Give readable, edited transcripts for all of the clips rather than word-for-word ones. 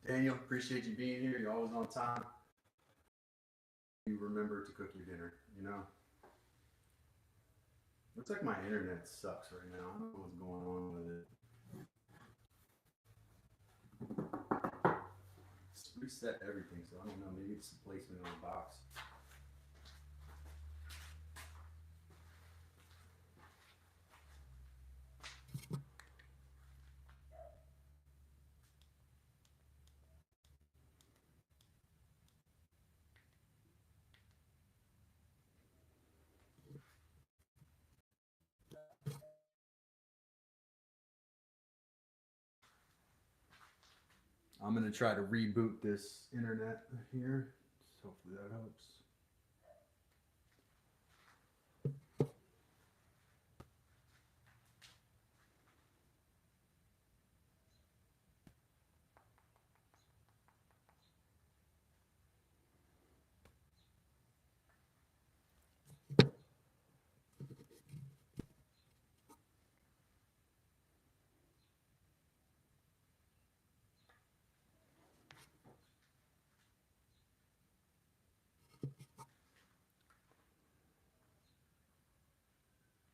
Daniel, appreciate you being here. You're always on time. You remember to cook your dinner, you know? Looks like my internet sucks right now. I don't know what's going on with it. Just reset everything, so I don't know. Maybe it's the placement on the box. I'm going to try to reboot this internet here. Hopefully that helps.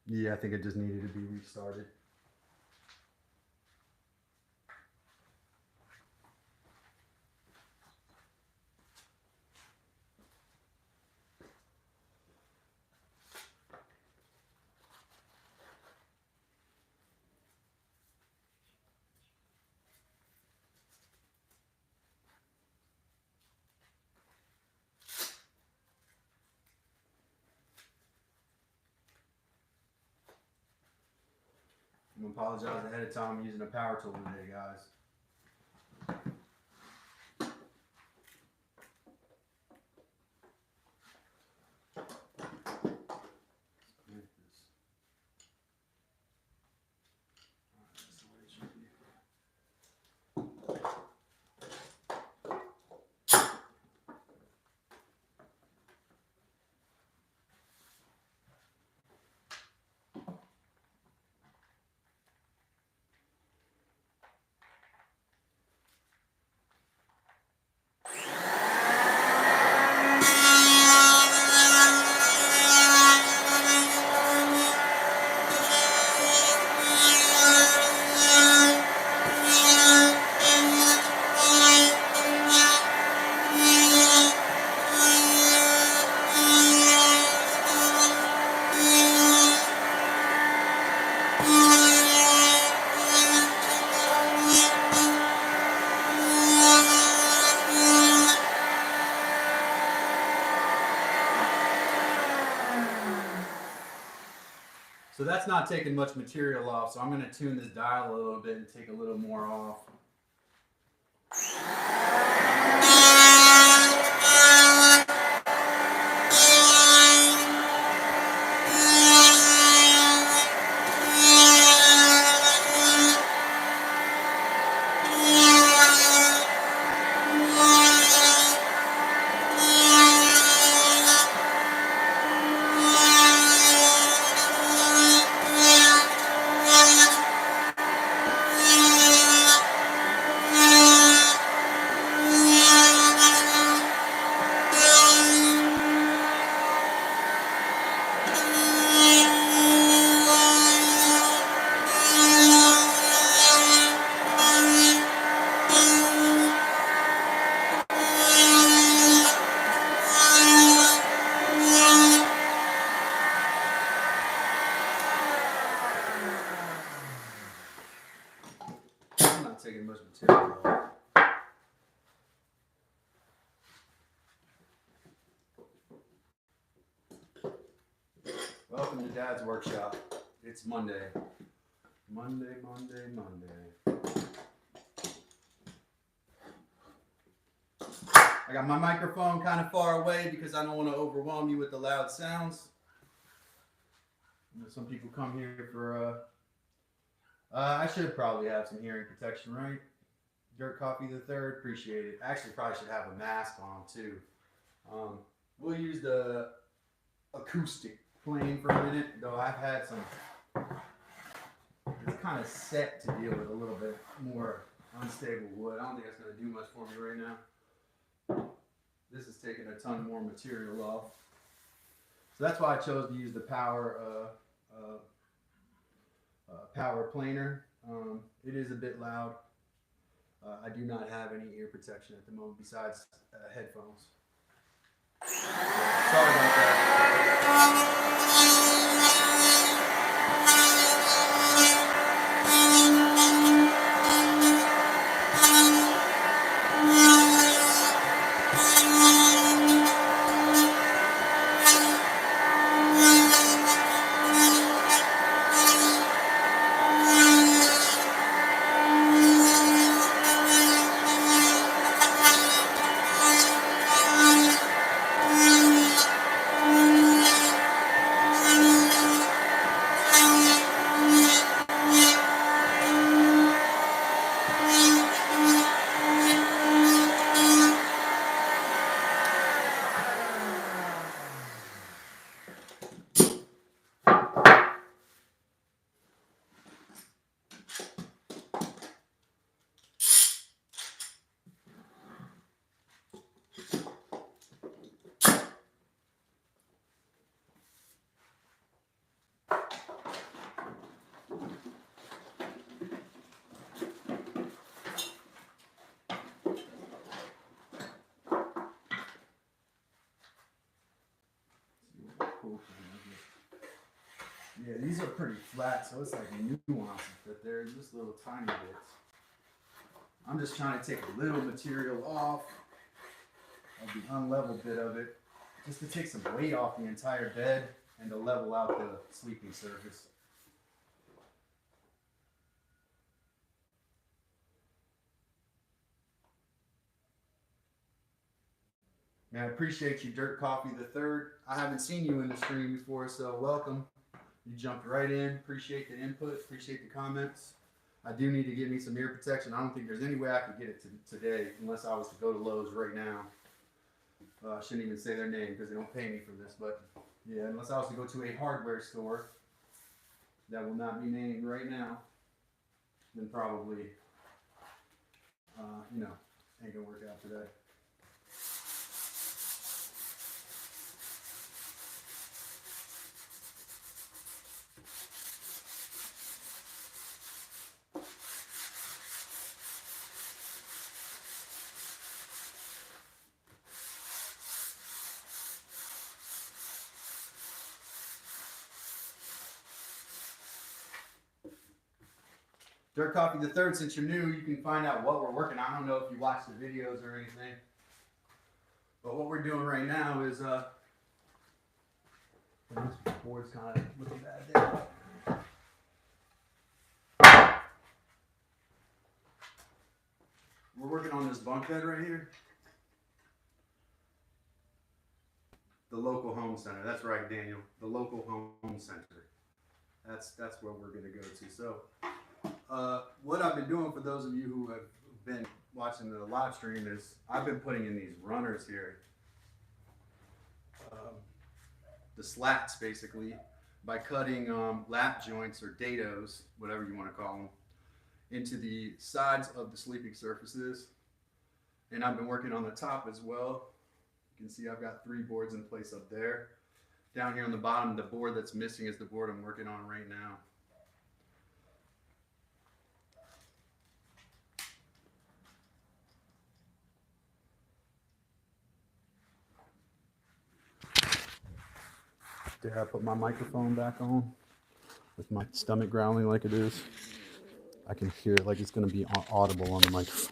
Yeah, I think it just needed to be restarted. I'm going to apologize ahead of time. I'm using a power tool today, guys. So that's not taking much material off, so I'm going to tune this dial a little bit and take a little more off. Taking much material off. Welcome to Dad's Workshop. It's Monday. Monday. I got my microphone kind of far away because I don't want to overwhelm you with the loud sounds. You know, some people come here for I should probably have some hearing protection, right? Dirt Coffee the Third, appreciate it. Actually, probably should have a mask on too. We'll use the acoustic playing for a minute, though I've had some. It's kind of set to deal with a little bit more unstable wood. I don't think that's going to do much for me right now. This is taking a ton more material off. So that's why I chose to use the power planer. It is a bit loud. I do not have any ear protection at the moment besides headphones. Sorry about that. Yeah, these are pretty flat, so it's like nuances, but they're just little tiny bits. I'm just trying to take a little material off of the unlevel bit of it, just to take some weight off the entire bed and to level out the sleeping surface. Man, I appreciate you, Dirt Coffee the Third. I haven't seen you in the stream before, so welcome. You jumped right in. Appreciate the input. Appreciate the comments. I do need to get me some ear protection. I don't think there's any way I could get it today unless I was to go to Lowe's right now. I shouldn't even say their name because they don't pay me for this, but yeah, unless I was to go to a hardware store that will not be named right now, then probably, ain't gonna work out today. Dirt Coffee the Third, since you're new, you can find out what we're working on. I don't know if you watch the videos or anything, but what we're doing right now is, this board's kind of looking bad there. We're working on this bunk bed right here. The local home center. That's right, Daniel. The local home center. That's where we're going to go to. So, what I've been doing for those of you who have been watching the live stream is I've been putting in these runners here, the slats basically, by cutting lap joints or dados, whatever you want to call them, into the sides of the sleeping surfaces. And I've been working on the top as well. You can see I've got 3 boards in place up there. Down here on the bottom, the board that's missing is the board I'm working on right now. Dare I put my microphone back on with my stomach growling like it is? I can hear it like it's going to be audible on the microphone.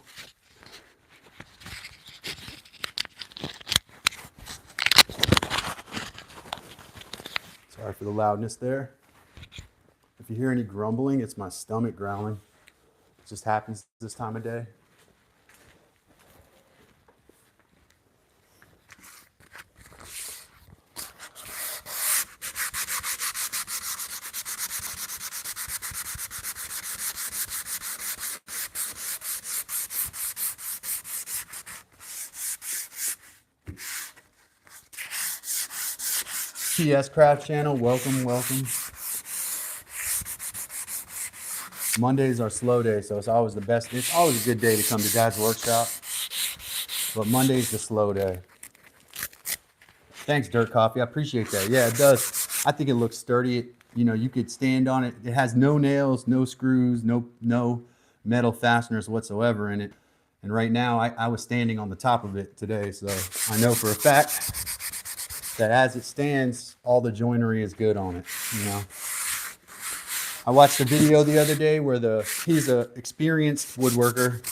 Sorry for the loudness there. If you hear any grumbling, it's my stomach growling. It just happens this time of day. TS Craft Channel, welcome. Monday's our slow day, so it's always the best. It's always a good day to come to Dad's workshop, but Monday's the slow day. Thanks, Dirt Coffee. I appreciate that. Yeah, it does. I think it looks sturdy. You know, you could stand on it. It has no nails, no screws, no metal fasteners whatsoever in it. And right now, I was standing on the top of it today, so I know for a fact that as it stands, all the joinery is good on it. You know, I watched a video the other day where he's a experienced woodworker,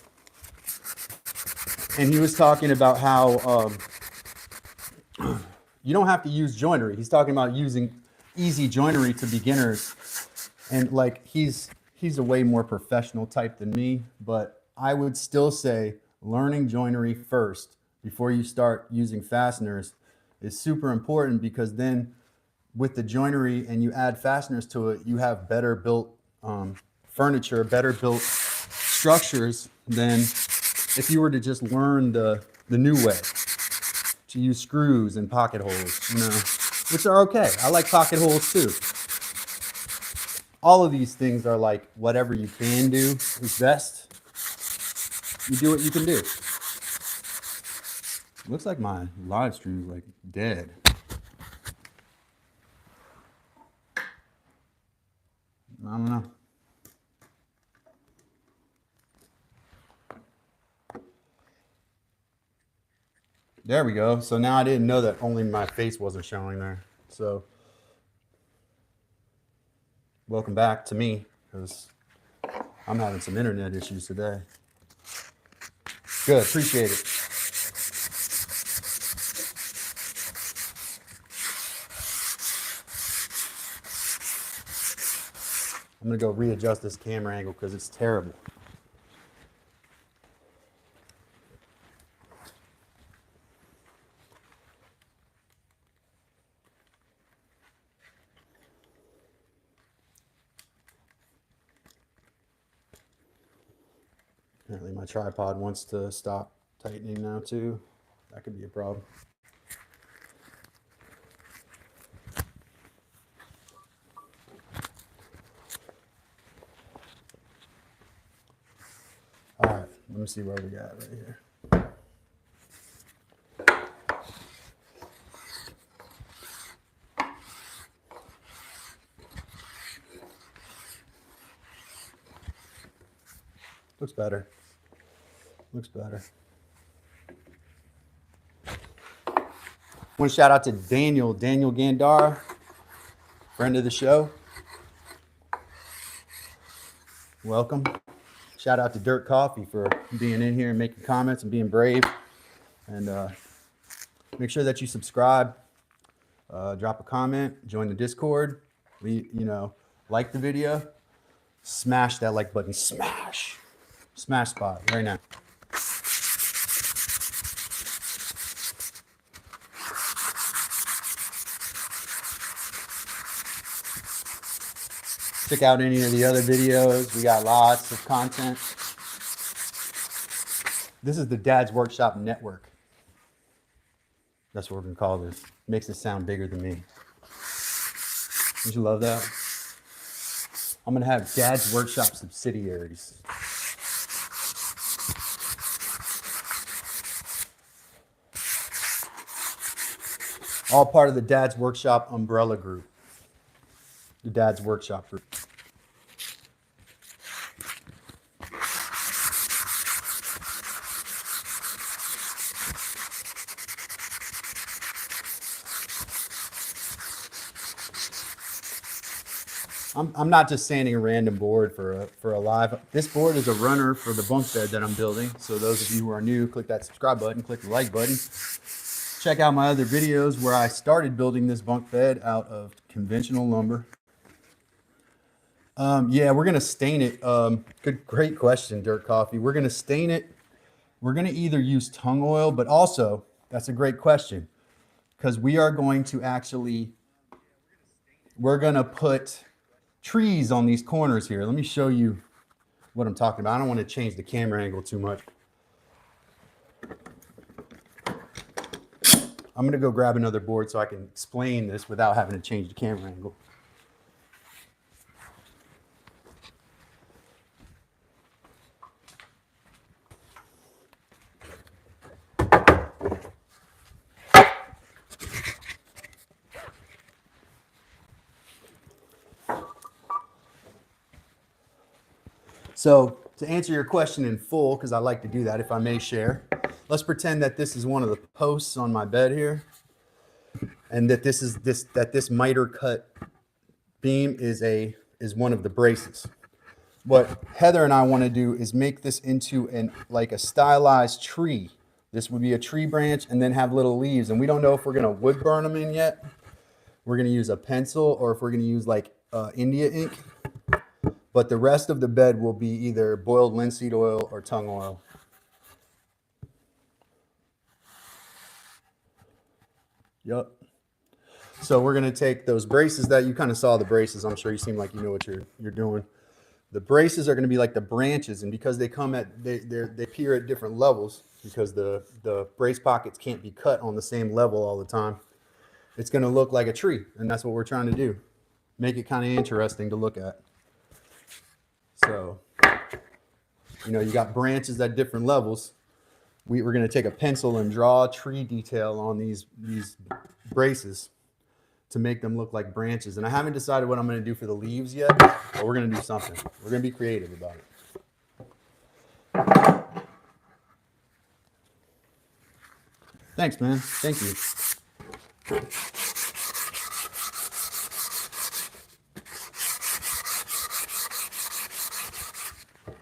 and he was talking about how you don't have to use joinery. He's talking about using easy joinery to beginners, and like he's a way more professional type than me, but I would still say learning joinery first before you start using fasteners is super important, because then with the joinery and you add fasteners to it, you have better built furniture, better built structures than if you were to just learn the new way, to use screws and pocket holes, you know, which are okay. I like pocket holes too. All of these things are like whatever you can do is best. You do what you can do. Looks like my live stream is like dead. I don't know. There we go. So now I didn't know that only my face wasn't showing there. So welcome back to me, because I'm having some internet issues today. Good, appreciate it. I'm gonna go readjust this camera angle because it's terrible. Apparently my tripod wants to stop tightening now too. That could be a problem. All right, let me see where we got right here. Looks better. Looks better. I want to shout out to Daniel Gandar, friend of the show. Welcome. Shout out to Dirt Coffee for being in here and making comments and being brave. And make sure that you subscribe, drop a comment, join the Discord. Like the video, smash that like button, smash spot right now. Check out any of the other videos. We got lots of content. This is the Dad's Workshop Network. That's what we're gonna call this. Makes it sound bigger than me. Don't you love that? I'm gonna have Dad's Workshop subsidiaries. All part of the Dad's Workshop umbrella group. The Dad's Workshop group. I'm not just sanding a random board for a live. This board is a runner for the bunk bed that I'm building. So those of you who are new, click that subscribe button, click the like button. Check out my other videos where I started building this bunk bed out of conventional lumber. Yeah, we're gonna stain it. Great question, Dirt Coffee. We're gonna stain it. We're gonna either use tung oil, but also that's a great question, because we are going to we're gonna put trees on these corners here. Let me show you what I'm talking about. I don't want to change the camera angle too much. I'm gonna go grab another board so I can explain this without having to change the camera angle. So to answer your question in full, because I like to do that if I may share, let's pretend that this is one of the posts on my bed here, and that this miter cut beam is one of the braces. What Heather and I want to do is make this into like a stylized tree. This would be a tree branch and then have little leaves. And we don't know if we're going to wood burn them in yet. We're going to use a pencil or if we're going to use like India ink. But the rest of the bed will be either boiled linseed oil or tung oil. Yep. So we're going to take those braces that you kind of saw the braces. I'm sure you seem like you know what you're doing. The braces are going to be like the branches, and because they come at they appear at different levels because the brace pockets can't be cut on the same level all the time. It's going to look like a tree, and that's what we're trying to do. Make it kind of interesting to look at. So, you got branches at different levels. We're going to take a pencil and draw a tree detail on these braces to make them look like branches. And I haven't decided what I'm going to do for the leaves yet, but we're going to do something. We're going to be creative about it. Thanks, man. Thank you.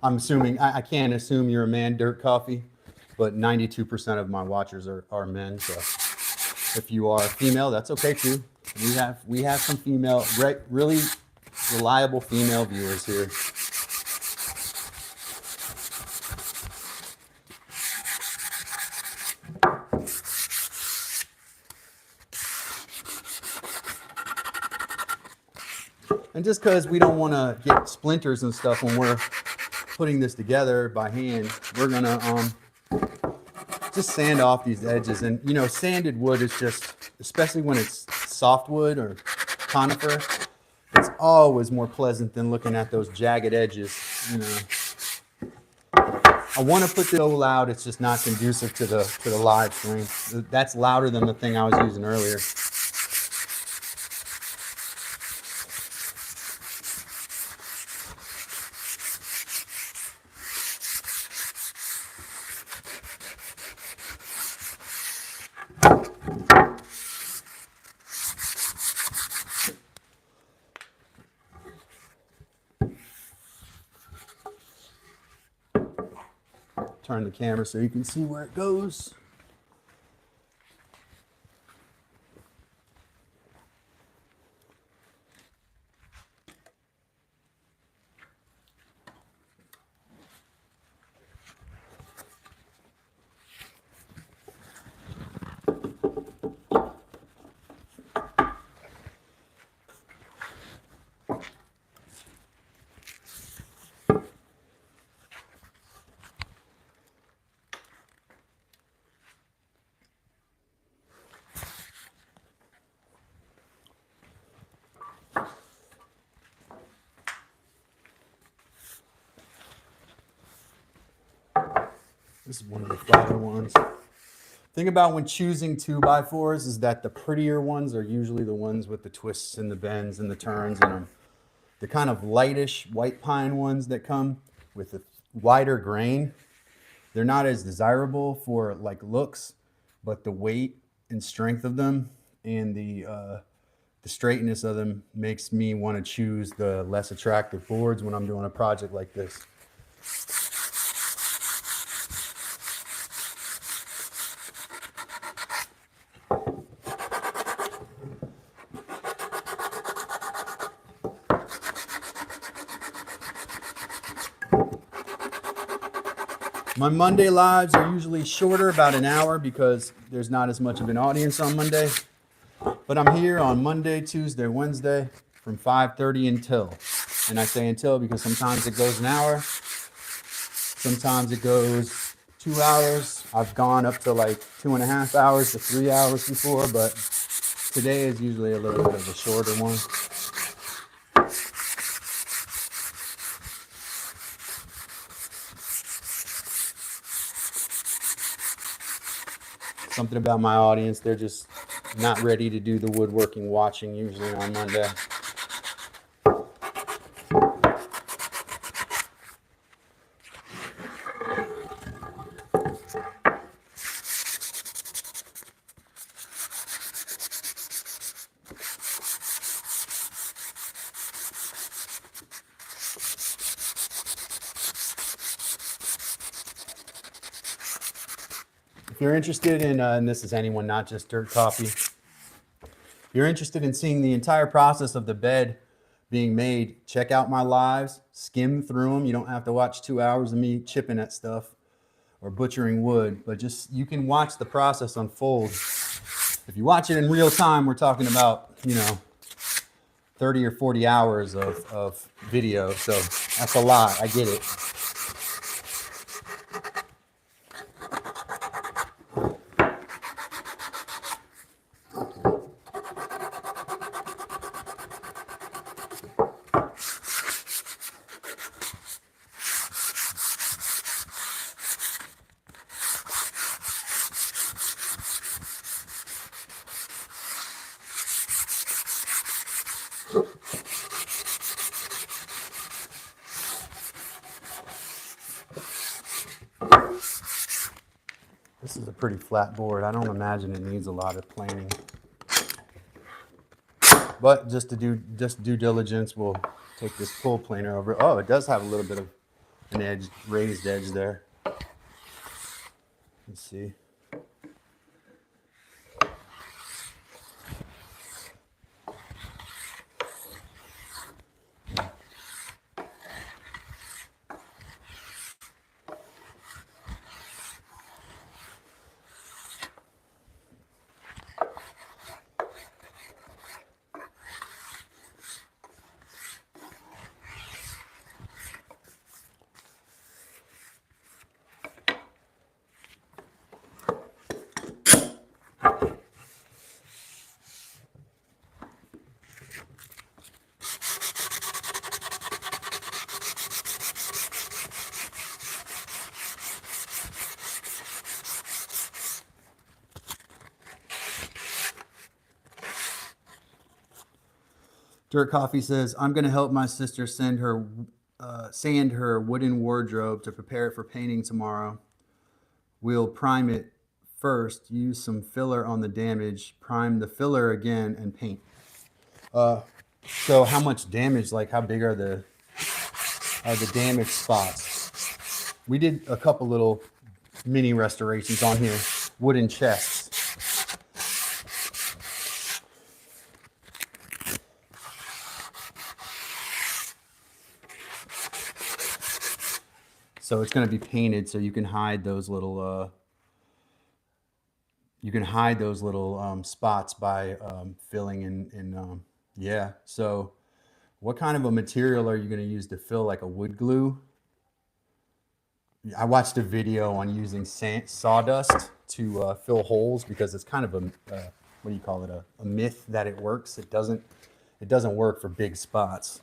I'm assuming, I can't assume you're a man, Dirt Coffee, but 92% of my watchers are men. So if you are a female, that's okay too. We have some female, really reliable female viewers here. And just because we don't want to get splinters and stuff when we're putting this together by hand, we're gonna just sand off these edges. And sanded wood is just, especially when it's softwood or conifer, it's always more pleasant than looking at those jagged edges. I want to put this so loud it's just not conducive to the live stream. That's louder than the thing I was using earlier. Turn the camera so you can see where it goes. This is one of the flatter ones. Thing about when choosing 2x4s is that the prettier ones are usually the ones with the twists and the bends and the turns in them. The kind of lightish white pine ones that come with a wider grain, they're not as desirable for like looks, but the weight and strength of them and the straightness of them makes me want to choose the less attractive boards when I'm doing a project like this. My Monday lives are usually shorter, about an hour, because there's not as much of an audience on Monday. But I'm here on Monday, Tuesday, Wednesday from 5:30 until. And I say until because sometimes it goes an hour. Sometimes it goes 2 hours. I've gone up to like 2.5 hours to 3 hours before, but today is usually a little bit of a shorter one. Something about my audience, they're just not ready to do the woodworking watching usually on Monday. If you're interested in, and this is anyone, not just Dirt Coffee, if you're interested in seeing the entire process of the bed being made, check out my lives, skim through them. You don't have to watch 2 hours of me chipping at stuff or butchering wood, but just you can watch the process unfold. If you watch it in real time, we're talking about, 30 or 40 hours of video. So that's a lot. I get it. This is a pretty flat board. I don't imagine it needs a lot of planing. But just due diligence, we'll take this pull planer over. Oh, it does have a little bit of an edge, raised edge there. Let's see. Dirt Coffee says, I'm going to help my sister sand her wooden wardrobe to prepare it for painting tomorrow. We'll prime it first, use some filler on the damage, prime the filler again, and paint. So how much damage, like how big are the damaged spots? We did a couple little mini restorations on here, wooden chests. So it's going to be painted so you can hide those little spots by filling in. Yeah. So what kind of a material are you going to use to fill, like a wood glue? I watched a video on using sawdust to fill holes because it's kind of a what do you call it? A myth that it works. It doesn't work for big spots.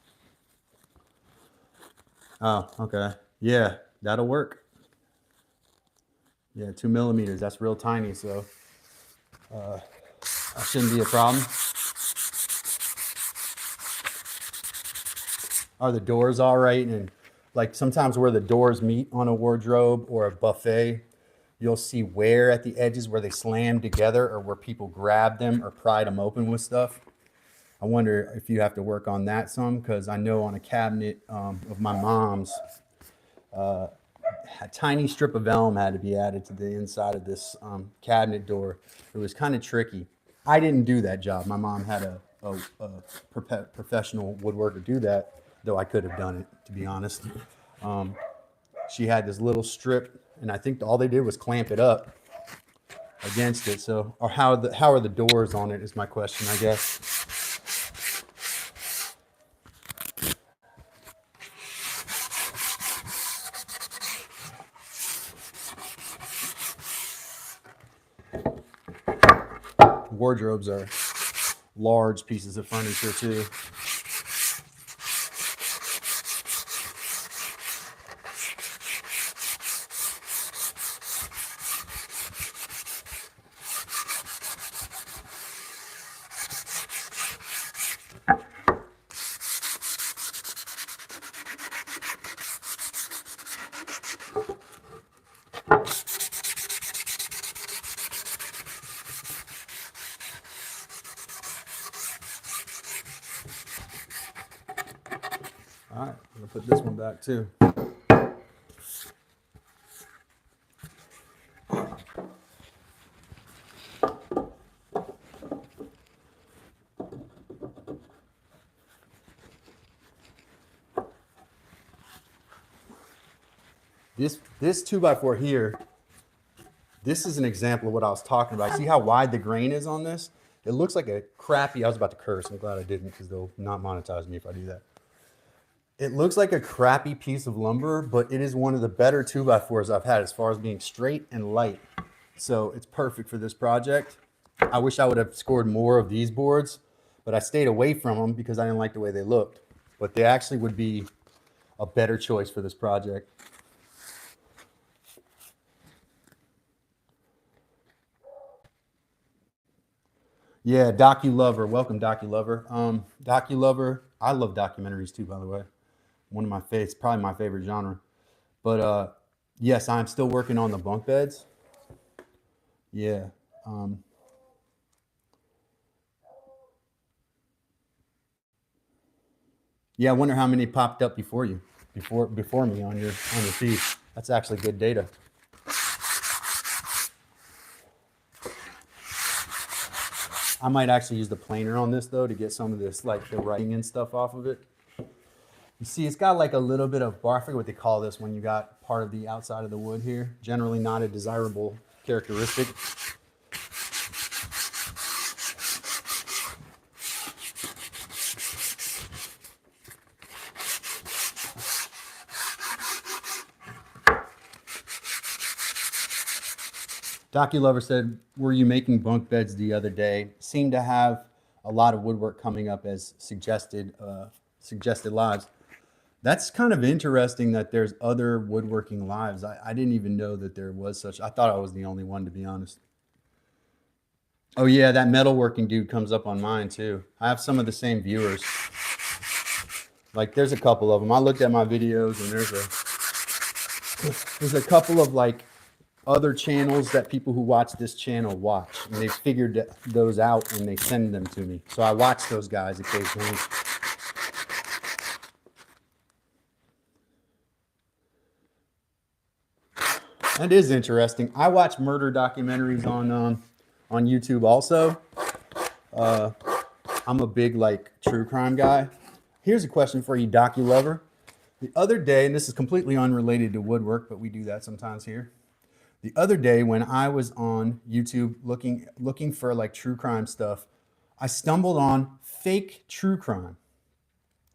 Oh, okay. Yeah. That'll work. Yeah, 2 millimeters. That's real tiny, so that shouldn't be a problem. Are the doors all right? And like sometimes where the doors meet on a wardrobe or a buffet, you'll see wear at the edges where they slam together or where people grab them or pried them open with stuff. I wonder if you have to work on that some, because I know on a cabinet of my mom's, a tiny strip of vellum had to be added to the inside of this cabinet door. It was kind of tricky. I didn't do that job. My mom had a professional woodworker do that, though I could have done it, to be honest. She had this little strip, and I think all they did was clamp it up against it. So, or how are the doors on it is my question, I guess. Wardrobes are large pieces of furniture too. All right, I'm gonna put this one back too. This 2x4 here, this is an example of what I was talking about. See how wide the grain is on this? It looks like a crappy, I was about to curse. I'm glad I didn't because they'll not monetize me if I do that. It looks like a crappy piece of lumber, but it is one of the better 2x4s I've had as far as being straight and light. So it's perfect for this project. I wish I would have scored more of these boards, but I stayed away from them because I didn't like the way they looked. But they actually would be a better choice for this project. Yeah, DocuLover. Welcome, DocuLover. DocuLover. I love documentaries too, by the way. One of my favorites, probably my favorite genre. But yes, I'm still working on the bunk beds. Yeah. Yeah, I wonder how many popped up before you, before me on your feed. That's actually good data. I might actually use the planer on this though to get some of this like the writing and stuff off of it. You see, it's got like a little bit of bar. I forget what they call this when you got part of the outside of the wood here. Generally not a desirable characteristic. DocuLover said, were you making bunk beds the other day? Seemed to have a lot of woodwork coming up as suggested lives. That's kind of interesting that there's other woodworking lives. I didn't even know that there was such. I thought I was the only one, to be honest. Oh yeah, that metalworking dude comes up on mine too. I have some of the same viewers. Like there's a couple of them. I looked at my videos and there's a couple of like other channels that people who watch this channel watch, and they figured those out and they send them to me. So I watch those guys occasionally. That is interesting. I watch murder documentaries on YouTube also. I'm a big like true crime guy. Here's a question for you, DocuLover. The other day, and this is completely unrelated to woodwork, but we do that sometimes here. The other day when I was on YouTube looking for like true crime stuff, I stumbled on fake true crime.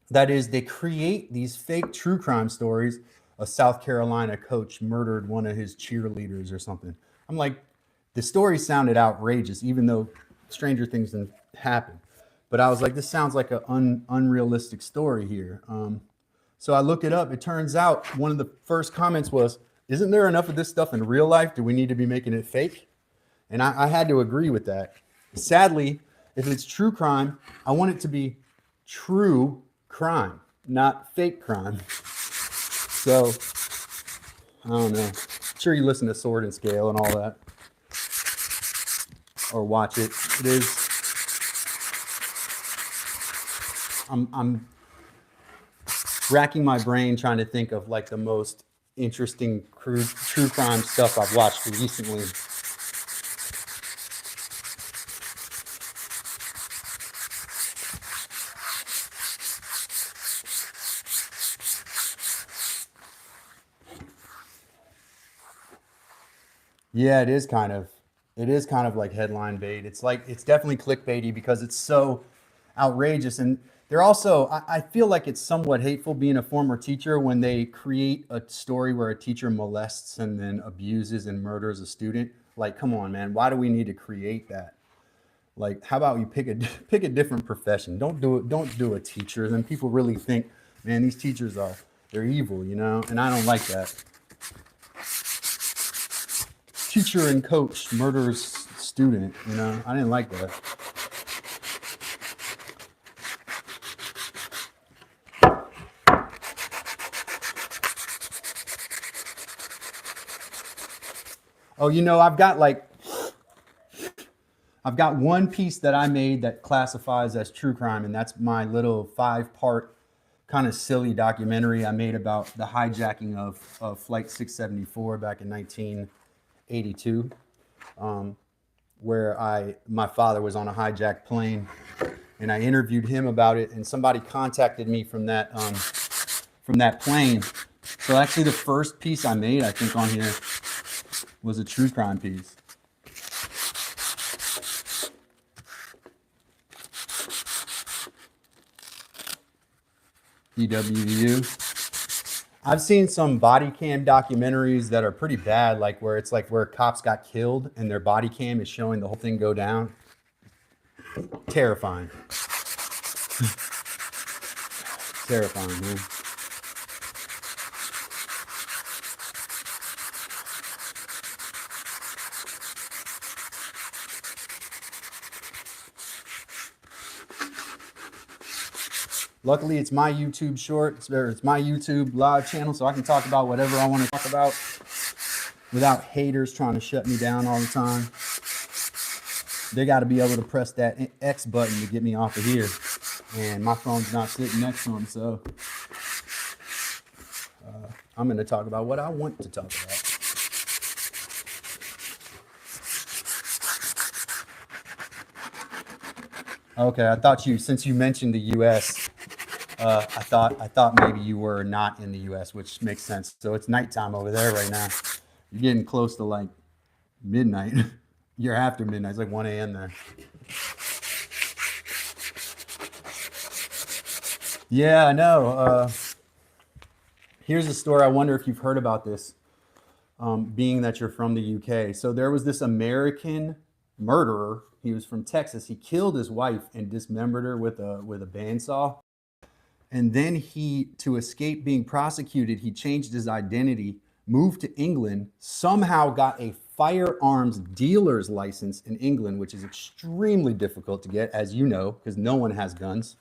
That is, they create these fake true crime stories. A South Carolina coach murdered one of his cheerleaders or something. I'm like, the story sounded outrageous, even though stranger things didn't happen. But I was like, this sounds like an unrealistic story here. So I look it up. It turns out one of the first comments was, isn't there enough of this stuff in real life? Do we need to be making it fake? And I had to agree with that. Sadly, if it's true crime, I want it to be true crime, not fake crime. So, I don't know. I'm sure you listen to Sword and Scale and all that. Or watch it. It is. I'm racking my brain trying to think of like the most interesting true crime stuff I've watched recently. Yeah, it is kind of like headline bait. It's like it's definitely clickbaity because it's so outrageous. And they're also, I feel like it's somewhat hateful being a former teacher when they create a story where a teacher molests and then abuses and murders a student. Like, come on, man, why do we need to create that? Like, how about you pick a different profession? Don't do a teacher. Then people really think, man, these teachers they're evil, you know? And I don't like that. Teacher and coach murders student, you know? I didn't like that. Oh, you know, I've got one piece that I made that classifies as true crime, and that's my little 5-part kind of silly documentary I made about the hijacking of Flight 674 back in 1982, where my father was on a hijacked plane, and I interviewed him about it, and somebody contacted me from that plane So actually the first piece I made, I think on here, was a true crime piece. EWU. I've seen some body cam documentaries that are pretty bad, like where it's like where cops got killed and their body cam is showing the whole thing go down. Terrifying. Terrifying, man. Luckily, it's my YouTube short. It's my YouTube live channel, so I can talk about whatever I want to talk about without haters trying to shut me down all the time. They got to be able to press that X button to get me off of here. And my phone's not sitting next to them, so I'm going to talk about what I want to talk about. Okay, I thought since you mentioned the U.S., I thought maybe you were not in the U.S., which makes sense. So it's nighttime over there right now. You're getting close to like midnight. You're after midnight. It's like 1 a.m. there. Yeah, I know. Here's a story. I wonder if you've heard about this, being that you're from the UK. So there was this American murderer. He was from Texas. He killed his wife and dismembered her with a bandsaw. And then to escape being prosecuted, he changed his identity, moved to England, somehow got a firearms dealer's license in England, which is extremely difficult to get, as you know, because no one has guns.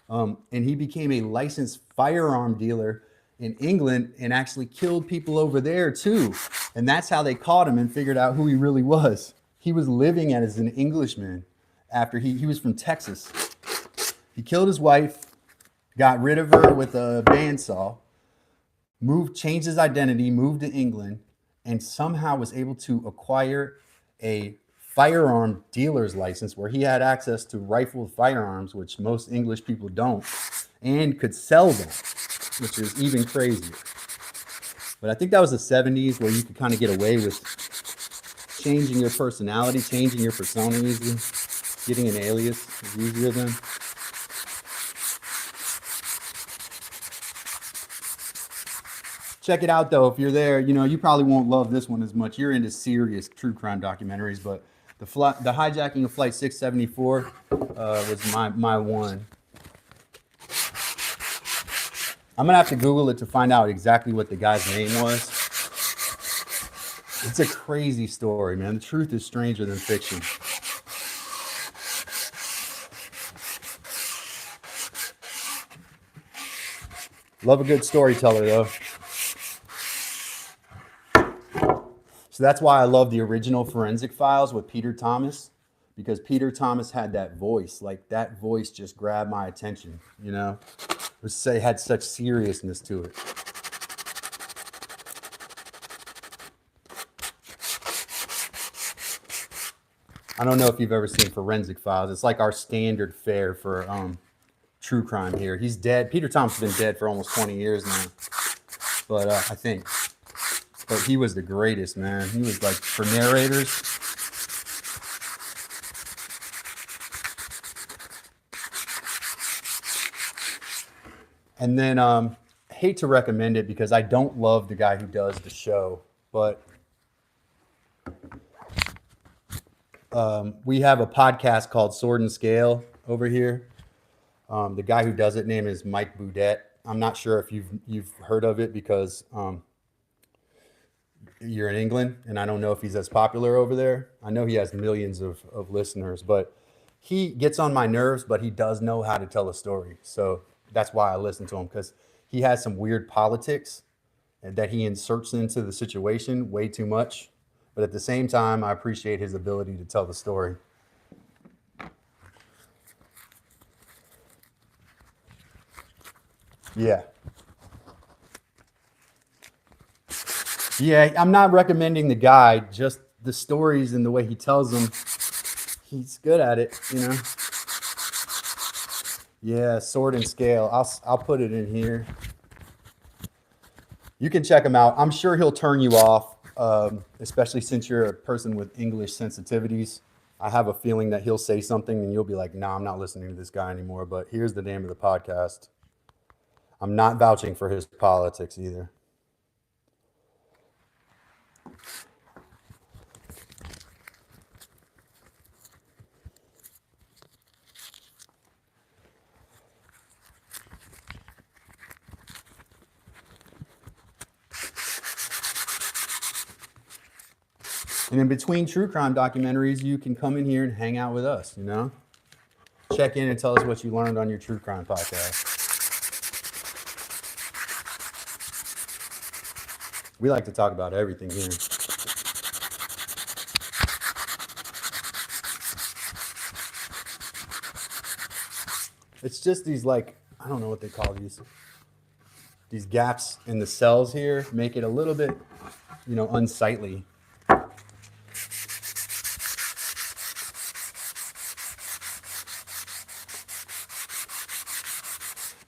And he became a licensed firearm dealer in England and actually killed people over there too. And that's how they caught him and figured out who he really was. He was living as an Englishman after he was from Texas. He killed his wife, got rid of her with a bandsaw, changed his identity, moved to England, and somehow was able to acquire a firearm dealer's license where he had access to rifled firearms, which most English people don't, and could sell them, which is even crazier. But I think that was the 70s where you could kind of get away with changing your personality, changing your persona easily, getting an alias is easier then. Check it out though, if you're there, you probably won't love this one as much. You're into serious true crime documentaries, but the hijacking of Flight 674 was my one. I'm gonna have to Google it to find out exactly what the guy's name was. It's a crazy story, man. The truth is stranger than fiction. Love a good storyteller though. So that's why I love the original Forensic Files with Peter Thomas, because Peter Thomas had that voice. Like that voice just grabbed my attention, It had such seriousness to it. I don't know if you've ever seen Forensic Files. It's like our standard fare for true crime here. He's dead. Peter Thomas has been dead for almost 20 years now, but I think. But he was the greatest, man. He was like, for narrators. And then I hate to recommend it because I don't love the guy who does the show, but we have a podcast called Sword and Scale over here. The guy who does it name is Mike Boudet. I'm not sure if you've heard of it because you're in England, and I don't know if he's as popular over there. I know he has millions of listeners, but he gets on my nerves, but he does know how to tell a story. So that's why I listen to him, because he has some weird politics that he inserts into the situation way too much. But at the same time, I appreciate his ability to tell the story. Yeah. Yeah, I'm not recommending the guy, just the stories and the way he tells them. He's good at it, Yeah, Sword and Scale. I'll put it in here. You can check him out. I'm sure he'll turn you off, especially since you're a person with English sensitivities. I have a feeling that he'll say something and you'll be like, "No, I'm not listening to this guy anymore." But here's the name of the podcast. I'm not vouching for his politics either. And in between true crime documentaries, you can come in here and hang out with us, you know? Check in and tell us what you learned on your true crime podcast. We like to talk about everything here. It's just these, like, I don't know what they call these. These gaps in the cells here make it a little bit, you know, unsightly.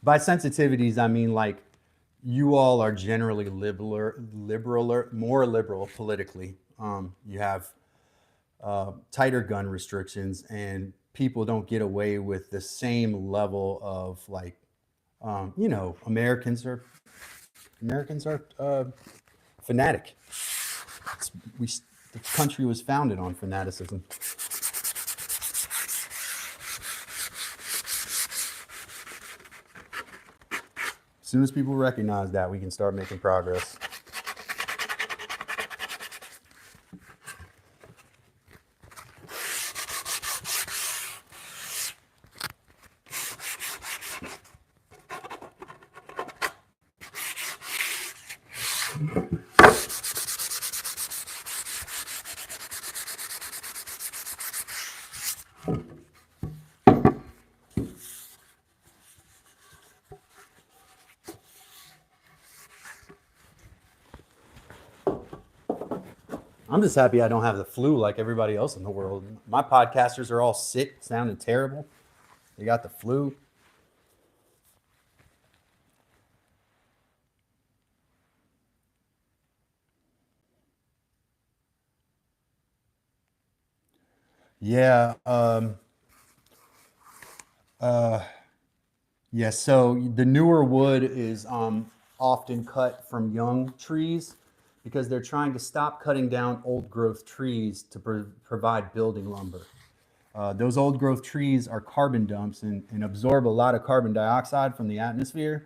By sensitivities, I mean like you all are generally more liberal politically. You have tighter gun restrictions, and people don't get away with the same level of like, you know, Americans are fanatic. The country was founded on fanaticism. As soon as people recognize that, we can start making progress. I'm just happy I don't have the flu like everybody else in the world. My podcasters are all sick, sounding terrible. They got the flu. Yeah. Yeah. So the newer wood is often cut from young trees because they're trying to stop cutting down old growth trees to provide building lumber. Those old growth trees are carbon dumps and absorb a lot of carbon dioxide from the atmosphere,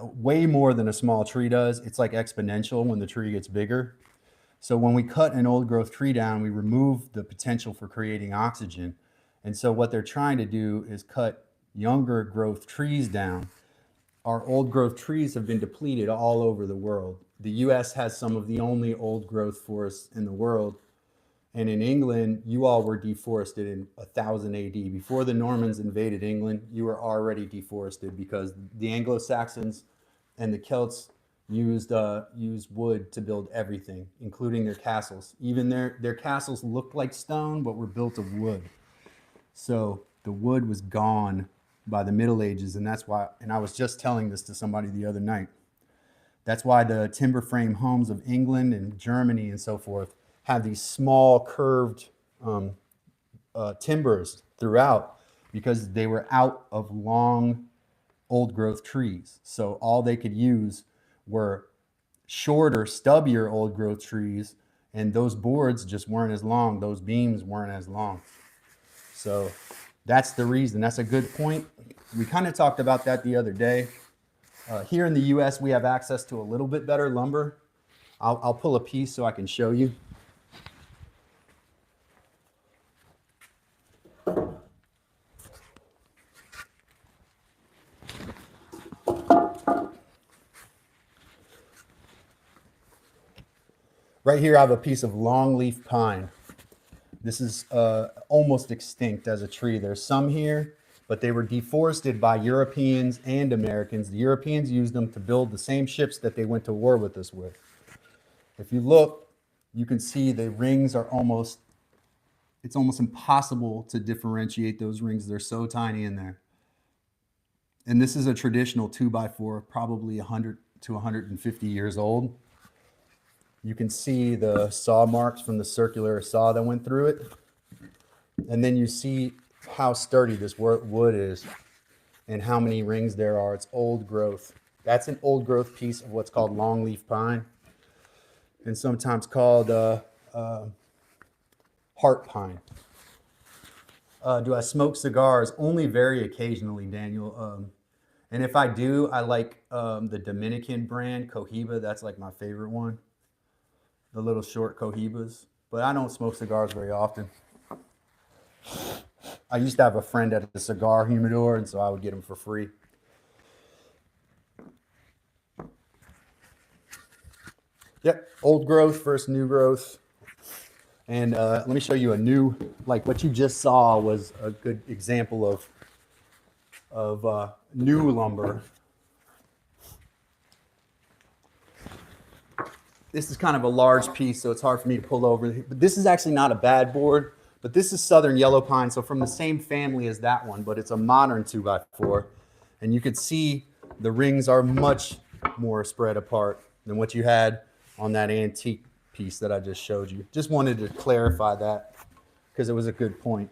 way more than a small tree does. It's like exponential when the tree gets bigger. So when we cut an old growth tree down, we remove the potential for creating oxygen. And so what they're trying to do is cut younger growth trees down. Our old growth trees have been depleted all over the world. The US has some of the only old growth forests in the world. And in England, you all were deforested in 1000 AD. Before the Normans invaded England, you were already deforested because the Anglo-Saxons and the Celts used wood to build everything, including their castles. Even their castles looked like stone, but were built of wood. So the wood was gone by the Middle Ages, and that's why, and I was just telling this to somebody the other night, that's why the timber frame homes of England and Germany and so forth have these small curved timbers throughout, because they were out of long old growth trees. So all they could use were shorter, stubbier old growth trees, and those boards just weren't as long. Those beams weren't as long. So that's the reason. That's a good point. We kind of talked about that the other day. Here in the US, we have access to a little bit better lumber. I'll pull a piece so I can show you. Right here, I have a piece of longleaf pine. This is almost extinct as a tree. There's some here, but they were deforested by Europeans and Americans. The Europeans used them to build the same ships that they went to war with us with. If you look, you can see the rings are almost, it's almost impossible to differentiate those rings. They're so tiny in there. And this is a traditional 2x4, probably 100 to 150 years old. You can see the saw marks from the circular saw that went through it. And then you see how sturdy this wood is and how many rings there are. It's old growth. That's an old growth piece of what's called longleaf pine, and sometimes called heart pine. Do I smoke cigars? Only very occasionally, Daniel. And if I do, I like the Dominican brand, Cohiba. That's like my favorite one. The little short Cohibas. But I don't smoke cigars very often. I used to have a friend at a cigar humidor, and so I would get them for free. Yep, old growth versus new growth. And let me show you a new, like what you just saw was a good example of new lumber. This is kind of a large piece, so it's hard for me to pull over. But this is actually not a bad board, but this is southern yellow pine, so from the same family as that one, but it's a modern 2x4. And you can see the rings are much more spread apart than what you had on that antique piece that I just showed you. Just wanted to clarify that because it was a good point.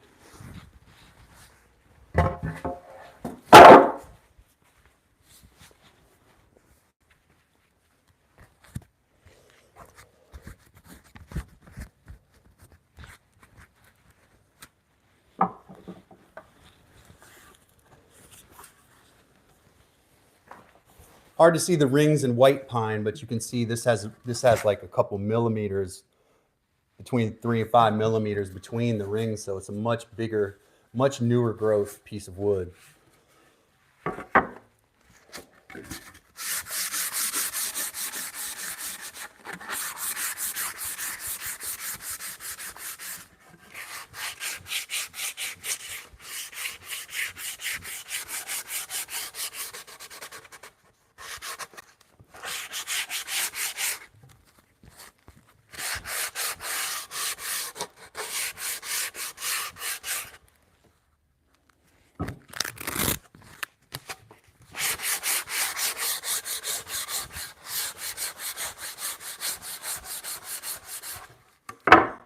Hard to see the rings in white pine, but you can see this has like a couple millimeters, between 3 and 5 millimeters between the rings, so it's a much bigger, much newer growth piece of wood.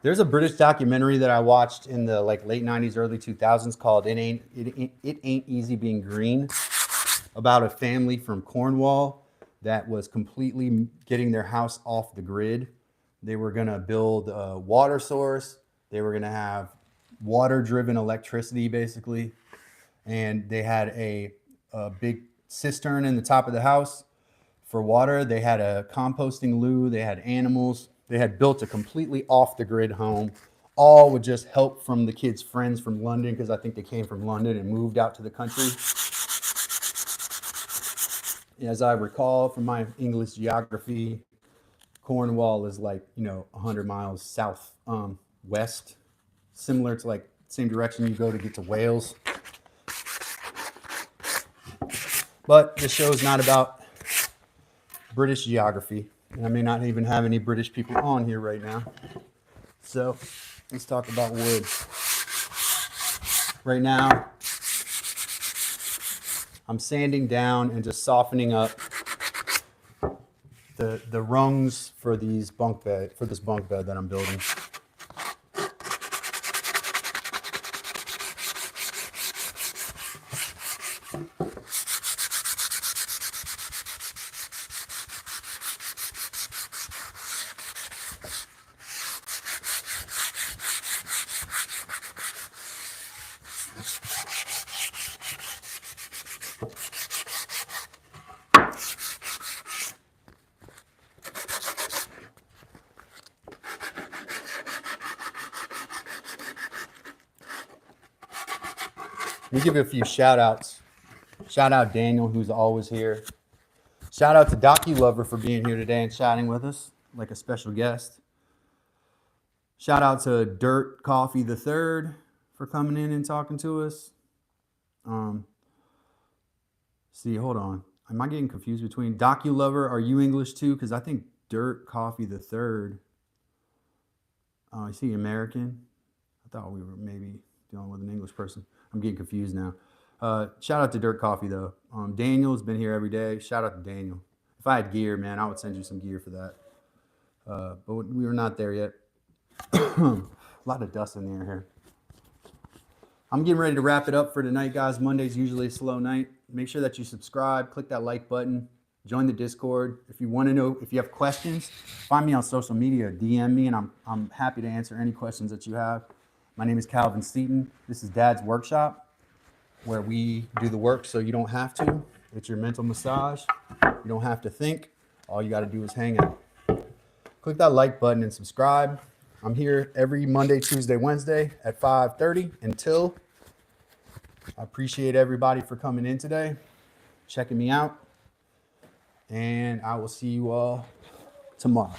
There's a British documentary that I watched in the late 90s, early 2000s called It Ain't Easy Being Green, about a family from Cornwall that was completely getting their house off the grid. They were going to build a water source. They were going to have water-driven electricity, basically. And they had a big cistern in the top of the house for water. They had a composting loo. They had animals. They had built a completely off-the-grid home, all with just help from the kids' friends from London, because I think they came from London and moved out to the country. As I recall from my English geography, Cornwall is 100 miles south west, similar to same direction you go to get to Wales. But this show is not about British geography. I may not even have any British people on here right now. So let's talk about wood. Right now, I'm sanding down and just softening up the rungs for this bunk bed that I'm building. Let me give you a few shout outs. Shout out Daniel, who's always here. Shout out to DocuLover for being here today and chatting with us like a special guest. Shout out to Dirt Coffee the Third for coming in and talking to us. See, hold on. Am I getting confused between DocuLover? Are you English too? Because I think Dirt Coffee the Third. Oh, is he American? I thought we were maybe dealing with an English person. I'm getting confused now. Shout out to Dirt Coffee though. Daniel's been here every day. Shout out to Daniel. If I had gear, man, I would send you some gear for that. But we were not there yet. A lot of dust in the air here. I'm getting ready to wrap it up for tonight, guys. Monday's usually a slow night. Make sure that you subscribe, click that like button, join the Discord. If you want to know, if you have questions, find me on social media, DM me, and I'm happy to answer any questions that you have. My name is Calvin Seaton. This is Dad's Workshop, where we do the work so you don't have to. It's your mental massage. You don't have to think. All you got to do is hang out. Click that like button and subscribe. I'm here every Monday, Tuesday, Wednesday at 5:30 until. I appreciate everybody for coming in today, checking me out, and I will see you all tomorrow.